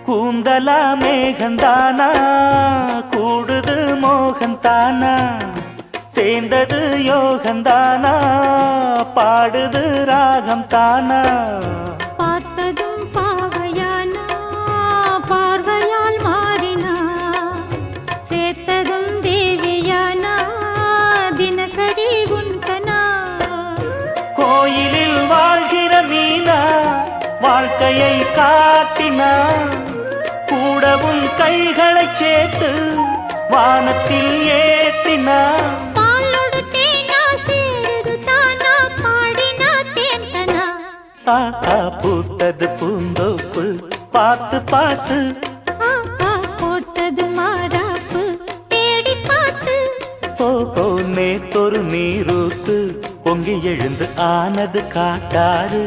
கூந்தலா மேகந்தானா கூடுது மோகந்தானா சேர்ந்தது யோகந்தானா பாடுது ராகம் தானா பார்த்ததும் பாவையானா பார்வையால் மாறினா சேர்த்ததும் தேவியானா தினசரி உன்கனா கோயிலில் வாழ்கிற மீனா வாழ்க்கையை காட்டினா கூடவும் கைகளை சேர்த்து வானத்தில் ஏற்றினா பூத்தது பூந்தோப்பு பார்த்து பார்த்து போட்டது மாறாப்பு தேடி பார்த்து ஓ நேத்தொரு நீரூத்து பொங்கி எழுந்து ஆனது காட்டாறு